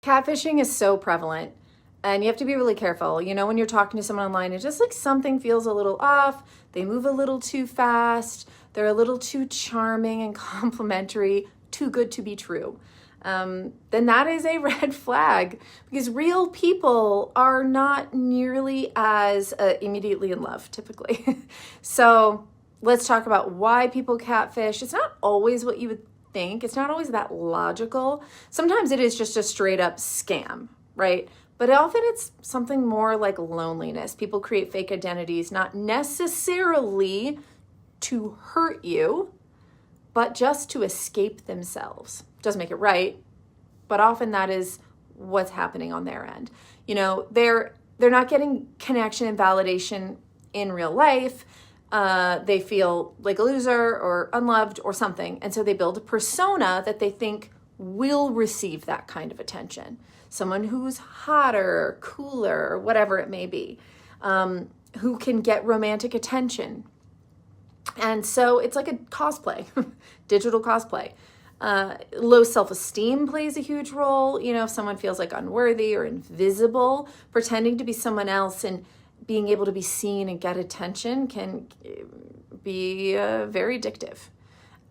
Catfishing is so prevalent and you have to be really careful. You know, when you're talking to someone online, it's just like something feels a little off. They move a little too fast. They're a little too charming and complimentary, too good to be true. Then that is a red flag because real people are not nearly as immediately in love typically. So let's talk about why people catfish. It's not always what you would think. It's not always that logical. Sometimes it is just a straight up scam, right? But often it's something more like loneliness. People create fake identities, not necessarily to hurt you, but just to escape themselves. Doesn't make it right, but often that is what's happening on their end. You know, they're not getting connection and validation in real life. They feel like a loser or unloved or something. And so they build a persona that they think will receive that kind of attention. Someone who's hotter, cooler, whatever it may be, who can get romantic attention. And so it's like a cosplay, digital cosplay. Low self-esteem plays a huge role. You know, if someone feels like unworthy or invisible, pretending to be someone else and being able to be seen and get attention can be very addictive,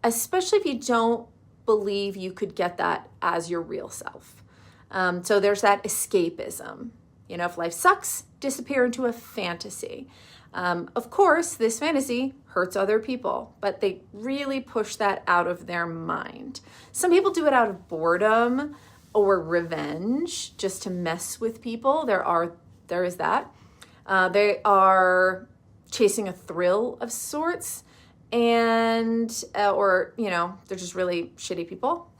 especially if you don't believe you could get that as your real self. So there's that escapism. You know, if life sucks, disappear into a fantasy. Of course, this fantasy hurts other people, but they really push that out of their mind. Some people do it out of boredom or revenge, just to mess with people. There is that. They are chasing a thrill of sorts, and or you know, they're just really shitty people,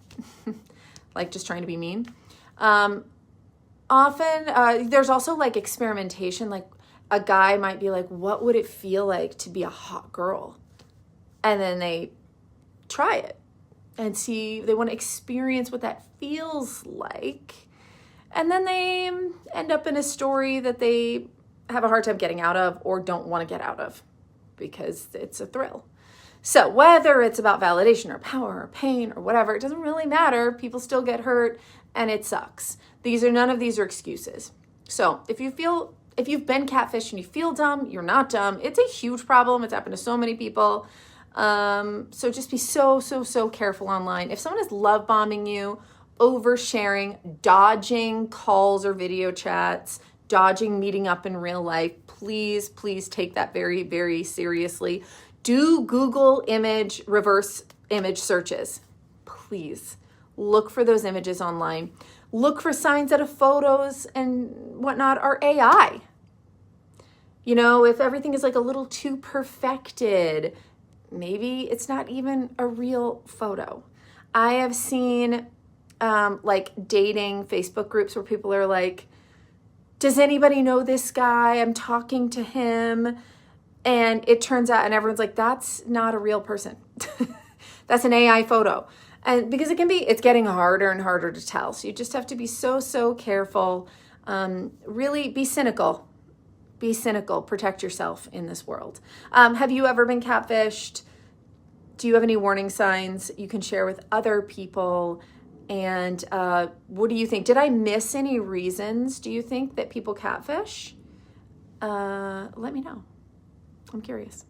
like just trying to be mean. Often there's also like experimentation. Like a guy might be like, what would it feel like to be a hot girl? And then they try it and see, they want to experience what that feels like. And then they end up in a story that they have a hard time getting out of or don't want to get out of because it's a thrill. So whether it's about validation or power or pain or whatever, it doesn't really matter. People still get hurt and it sucks. None of these are excuses. So if you've been catfished and you feel dumb, you're not dumb. It's a huge problem. It's happened to so many people. So just be so careful online. If someone is love bombing you, oversharing, dodging calls or video chats, dodging meeting up in real life, please take that very, very seriously. Do Google reverse image searches. Please look for those images online. Look for signs that photos and whatnot are AI. You know, if everything is like a little too perfected, maybe it's not even a real photo. I have seen like dating Facebook groups where people are like, does anybody know this guy? I'm talking to him. And it turns out, and everyone's like, that's not a real person. That's an AI photo. And because it's getting harder and harder to tell. So you just have to be so careful. Really be cynical. Be cynical. Protect yourself in this world. Have you ever been catfished? Do you have any warning signs you can share with other people? And what do you think? Did I miss any reasons, do you think, that people catfish? Let me know. I'm curious.